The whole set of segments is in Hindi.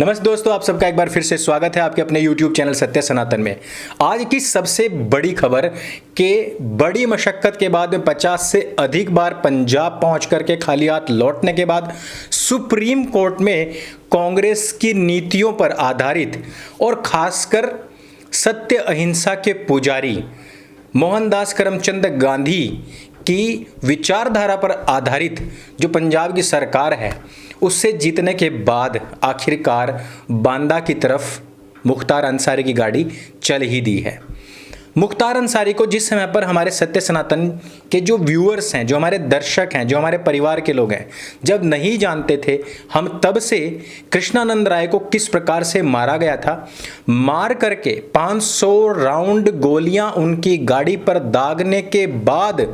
नमस्ते दोस्तों, आप सबका एक बार फिर से स्वागत है आपके अपने YouTube चैनल सत्य सनातन में। आज की सबसे बड़ी खबर कि बड़ी मशक्कत के बाद में 50 से अधिक बार पंजाब पहुंच करके खाली हाथ लौटने के बाद सुप्रीम कोर्ट में कांग्रेस की नीतियों पर आधारित और खासकर सत्य अहिंसा के पुजारी मोहनदास करमचंद गांधी की विचारधारा पर आधारित जो पंजाब की सरकार है उससे जीतने के बाद आखिरकार बांदा की तरफ मुख्तार अंसारी की गाड़ी चल ही दी है। मुख्तार अंसारी को जिस समय पर हमारे सत्य सनातन के जो व्यूअर्स हैं, जो हमारे दर्शक हैं, जो हमारे परिवार के लोग हैं, जब नहीं जानते थे, हम तब से कृष्णानंद राय को किस प्रकार से मारा गया था, मार करके 500 राउंड गोलियां उनकी गाड़ी पर दागने के बाद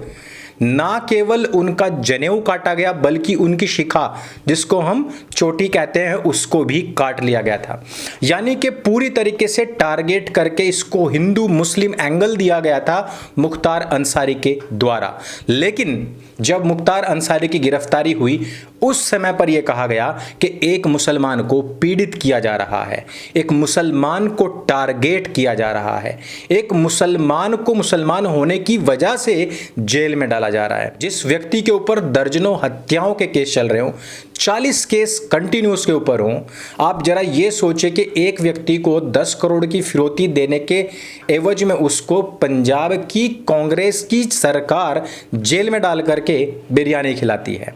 ना केवल उनका जनेऊ काटा गया बल्कि उनकी शिखा, जिसको हम चोटी कहते हैं, उसको भी काट लिया गया था। यानी कि पूरी तरीके से टारगेट करके इसको हिंदू मुस्लिम एंगल दिया गया था मुख्तार अंसारी के द्वारा। लेकिन जब मुख्तार अंसारी की गिरफ्तारी हुई उस समय पर यह कहा गया कि एक मुसलमान को पीड़ित किया जा रहा है, एक मुसलमान को टारगेट किया जा रहा है, एक मुसलमान को मुसलमान होने की वजह से जेल में डाला जा रहा है। जिस व्यक्ति के ऊपर दर्जनों हत्याओं के केस चल रहे हो, 40 केस कंटिन्यूस के ऊपर हो, आप जरा ये सोचे कि एक व्यक्ति को 10 करोड़ की फिरौती देने के एवज में उसको पंजाब की कांग्रेस की सरकार जेल में डाल करके बिरयानी खिलाती है।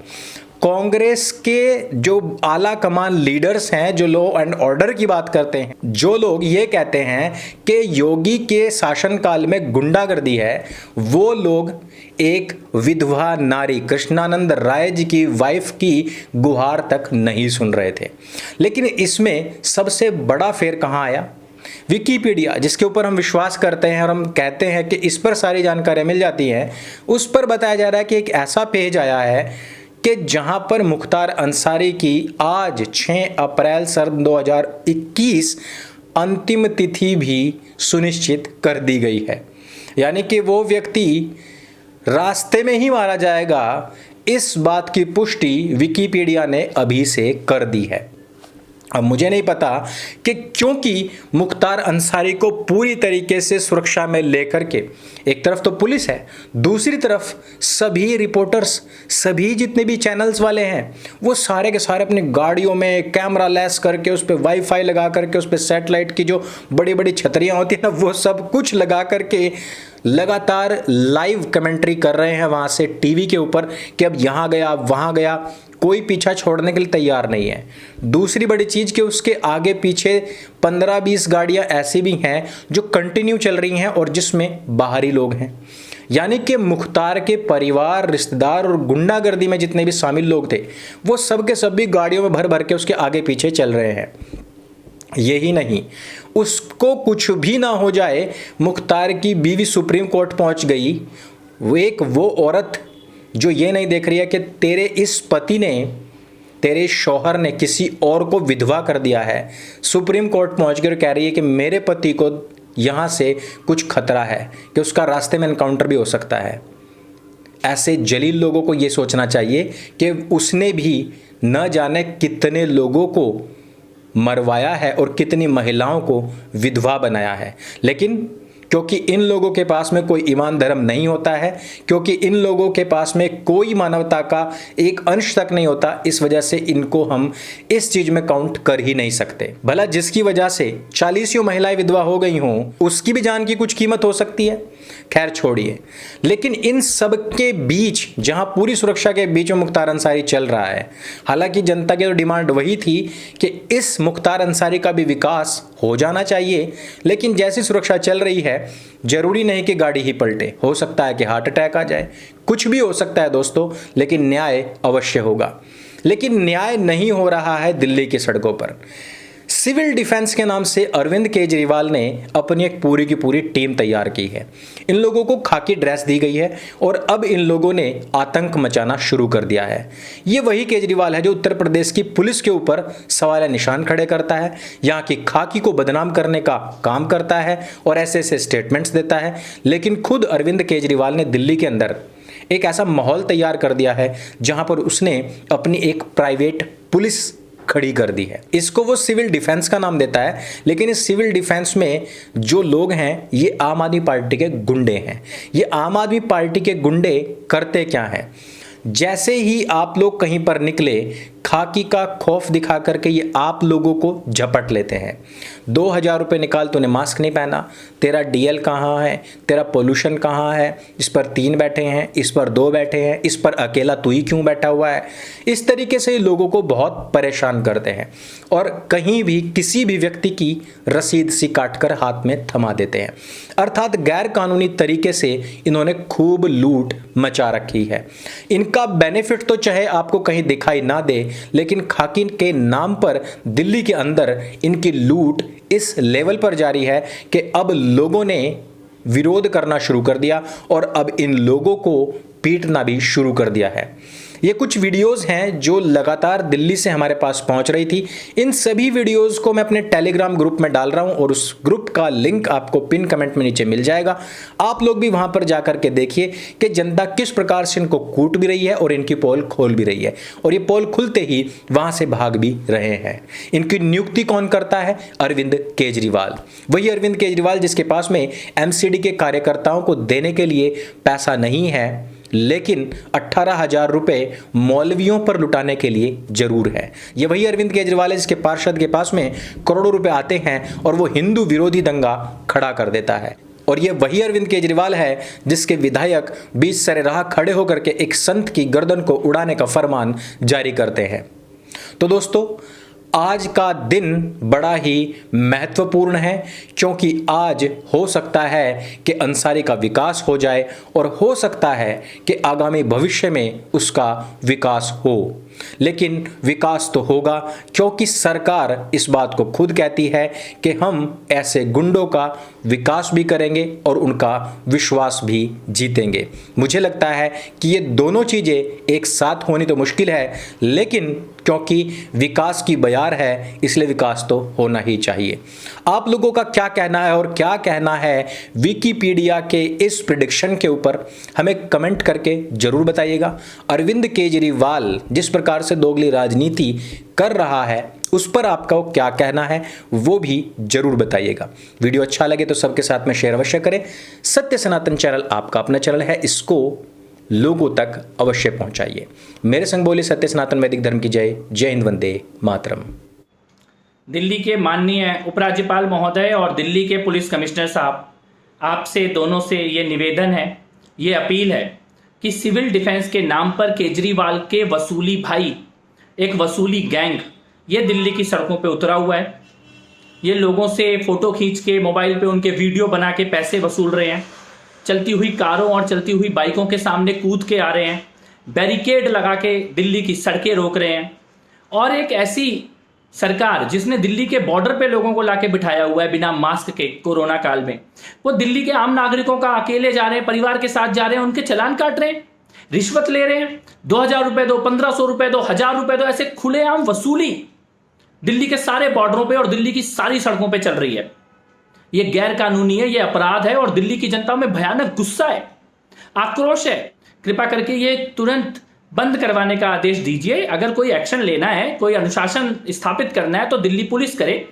कांग्रेस के जो आला कमान लीडर्स हैं, जो लॉ एंड ऑर्डर की बात करते हैं, जो लोग ये कहते हैं कि योगी के शासनकाल में गुंडागर्दी है, वो लोग एक विधवा नारी कृष्णानंद राय जी की वाइफ की गुहार तक नहीं सुन रहे थे। लेकिन इसमें सबसे बड़ा फेर कहाँ आया? विकिपीडिया, जिसके ऊपर हम विश्वास करते हैं और हम कहते हैं कि इस पर सारी जानकारी मिल जाती है, उस पर बताया जा रहा है कि एक ऐसा पेज आया है कि जहां पर मुख्तार अंसारी की आज 6 अप्रैल सन 2021 अंतिम तिथि भी सुनिश्चित कर दी गई है। यानी कि वो व्यक्ति रास्ते में ही मारा जाएगा, इस बात की पुष्टि विकिपीडिया ने अभी से कर दी है। अब मुझे नहीं पता कि क्योंकि मुख्तार अंसारी को पूरी तरीके से सुरक्षा में लेकर के एक तरफ तो पुलिस है, दूसरी तरफ सभी रिपोर्टर्स, सभी जितने भी चैनल्स वाले हैं, वो सारे के सारे अपनी गाड़ियों में कैमरा लैस करके उस पर वाईफाई लगा करके उस पर सैटेलाइट की जो बड़ी बड़ी छतरियां होती हैं ना, वो सब कुछ लगा करके लगातार लाइव कमेंट्री कर रहे हैं वहाँ से टीवी के ऊपर कि अब यहाँ गया, अब वहाँ गया, कोई पीछा छोड़ने के लिए तैयार नहीं है। दूसरी बड़ी चीज़ कि उसके आगे पीछे 15-20 गाड़ियाँ ऐसी भी हैं जो कंटिन्यू चल रही हैं और जिसमें बाहरी लोग हैं। यानी कि मुख्तार के परिवार, रिश्तेदार और गुंडागर्दी में जितने भी शामिल लोग थे, वो सब के सब भी गाड़ियों में भर भर के उसके आगे पीछे चल रहे हैं। यही नहीं, उसको कुछ भी ना हो जाए, मुख्तार की बीवी सुप्रीम कोर्ट पहुंच गई। वो औरत जो ये नहीं देख रही है कि तेरे इस पति ने, तेरे शौहर ने किसी और को विधवा कर दिया है, सुप्रीम कोर्ट पहुंच कर कह रही है कि मेरे पति को यहाँ से कुछ खतरा है कि उसका रास्ते में एनकाउंटर भी हो सकता है। ऐसे जलील लोगों को ये सोचना चाहिए कि उसने भी न जाने कितने लोगों को मरवाया है और कितनी महिलाओं को विधवा बनाया है। लेकिन क्योंकि इन लोगों के पास में कोई ईमान धर्म नहीं होता है, क्योंकि इन लोगों के पास में कोई मानवता का एक अंश तक नहीं होता, इस वजह से इनको हम इस चीज में काउंट कर ही नहीं सकते। भला जिसकी वजह से 40 महिलाएं विधवा हो गई हों, उसकी भी जान की कुछ कीमत हो सकती है। खैर छोड़िए, लेकिन इन सब के बीच जहां पूरी सुरक्षा के बीच में मुख्तार अंसारी चल रहा है, हालांकि जनता की तो डिमांड वही थी कि इस मुख्तार अंसारी का भी विकास हो जाना चाहिए, लेकिन जैसी सुरक्षा चल रही है, जरूरी नहीं कि गाड़ी ही पलटे, हो सकता है कि हार्ट अटैक आ जाए, कुछ भी हो सकता है दोस्तों, लेकिन न्याय अवश्य होगा। लेकिन न्याय नहीं हो रहा है दिल्ली की सड़कों पर। सिविल डिफेंस के नाम से अरविंद केजरीवाल ने अपनी एक पूरी की पूरी टीम तैयार की है। इन लोगों को खाकी ड्रेस दी गई है और अब इन लोगों ने आतंक मचाना शुरू कर दिया है। ये वही केजरीवाल है जो उत्तर प्रदेश की पुलिस के ऊपर सवाल निशान खड़े करता है, यहाँ की खाकी को बदनाम करने का काम करता है और ऐसे ऐसे स्टेटमेंट्स देता है। लेकिन खुद अरविंद केजरीवाल ने दिल्ली के अंदर एक ऐसा माहौल तैयार कर दिया है जहां पर उसने अपनी एक प्राइवेट पुलिस खड़ी कर दी है। इसको वो सिविल डिफेंस का नाम देता है, लेकिन इस सिविल डिफेंस में जो लोग हैं ये आम आदमी पार्टी के गुंडे हैं। ये आम आदमी पार्टी के गुंडे करते क्या हैं, जैसे ही आप लोग कहीं पर निकले खाकी का खौफ दिखा करके ये आप लोगों को झपट लेते हैं। 2000 रुपये निकाल, तूने मास्क नहीं पहना, तेरा डीएल कहाँ है, तेरा पोल्यूशन कहाँ है, इस पर 3 बैठे हैं, इस पर 2 बैठे हैं, इस पर अकेला तू ही क्यों बैठा हुआ है। इस तरीके से लोगों को बहुत परेशान करते हैं और कहीं भी किसी भी व्यक्ति की रसीद सी काट कर हाथ में थमा देते हैं। अर्थात गैर कानूनी तरीके से इन्होंने खूब लूट मचा रखी है। इनका बेनिफिट तो चाहे आपको कहीं दिखाई ना दे, लेकिन खाकी के नाम पर दिल्ली के अंदर इनकी लूट इस लेवल पर जारी है कि अब लोगों ने विरोध करना शुरू कर दिया और अब इन लोगों को पीटना भी शुरू कर दिया है। ये कुछ वीडियोस हैं जो लगातार दिल्ली से हमारे पास पहुंच रही थी। इन सभी वीडियोस को मैं अपने टेलीग्राम ग्रुप में डाल रहा हूं और उस ग्रुप का लिंक आपको पिन कमेंट में नीचे मिल जाएगा। आप लोग भी वहां पर जाकर के देखिए कि जनता किस प्रकार से इनको कूट भी रही है और इनकी पोल खोल भी रही है, और ये पोल खुलते ही वहां से भाग भी रहे हैं। इनकी नियुक्ति कौन करता है? अरविंद केजरीवाल। वही अरविंद केजरीवाल जिसके पास में एमसीडी के कार्यकर्ताओं को देने के लिए पैसा नहीं है, लेकिन 18,000 रुपए मौलवियों पर लुटाने के लिए जरूर है। यह वही अरविंद केजरीवाल है जिसके पार्षद के पास में करोड़ों रुपए आते हैं और वो हिंदू विरोधी दंगा खड़ा कर देता है। और ये वही अरविंद केजरीवाल है जिसके विधायक बीच सरेराह खड़े होकर के एक संत की गर्दन को उड़ाने का फरमान जारी करते हैं। तो दोस्तों, आज का दिन बड़ा ही महत्वपूर्ण है, क्योंकि आज हो सकता है कि अंसारी का विकास हो जाए और हो सकता है कि आगामी भविष्य में उसका विकास हो। लेकिन विकास तो होगा, क्योंकि सरकार इस बात को खुद कहती है कि हम ऐसे गुंडों का विकास भी करेंगे और उनका विश्वास भी जीतेंगे। मुझे लगता है कि ये दोनों चीज़ें एक साथ होनी तो मुश्किल है, लेकिन क्योंकि विकास की बयार है इसलिए विकास तो होना ही चाहिए। आप लोगों का क्या कहना है और क्या कहना है विकिपीडिया के इस प्रेडिक्शन के ऊपर हमें कमेंट करके जरूर बताइएगा। अरविंद केजरीवाल जिस प्रकार से दोगली राजनीति कर रहा है उस पर आपका क्या कहना है वो भी जरूर बताइएगा। वीडियो अच्छा लगे तो सबके साथ में शेयर अवश्य करें। सत्य सनातन चैनल आपका अपना चैनल है, इसको लोगों तक अवश्य पहुंचाइए। मेरे संग बोले सत्य सनातन वैदिक धर्म की जय। जय हिंद, वंदे मातरम। दिल्ली के माननीय उपराज्यपाल महोदय और दिल्ली के पुलिस कमिश्नर साहब, आपसे दोनों से ये निवेदन है, ये अपील है कि सिविल डिफेंस के नाम पर केजरीवाल के वसूली भाई, एक वसूली गैंग, ये दिल्ली की सड़कों पे उतरा हुआ है। ये लोगों से फोटो खींच के मोबाइल पे उनके वीडियो बना के पैसे वसूल रहे हैं। चलती हुई कारों और चलती हुई बाइकों के सामने कूद के आ रहे हैं, बैरिकेड लगा के दिल्ली की सड़कें रोक रहे हैं। और एक ऐसी सरकार जिसने दिल्ली के बॉर्डर पे लोगों को लाके बिठाया हुआ है बिना मास्क के कोरोना काल में, वो दिल्ली के आम नागरिकों का अकेले जा रहे हैं, परिवार के साथ जा रहे हैं, उनके चालान काट रहे हैं, रिश्वत ले रहे हैं। 2000 रुपए दो, 1500 रुपए दो, 1000 रुपए दो, ऐसे खुलेआम वसूली दिल्ली के सारे बॉर्डरों पे और दिल्ली की सारी सड़कों पे चल रही है। ये गैर कानूनी है, ये अपराध है और दिल्ली की जनता में भयानक गुस्सा है, आक्रोश है। कृपा करके ये तुरंत बंद करवाने का आदेश दीजिए। अगर कोई एक्शन लेना है, कोई अनुशासन स्थापित करना है तो दिल्ली पुलिस करे,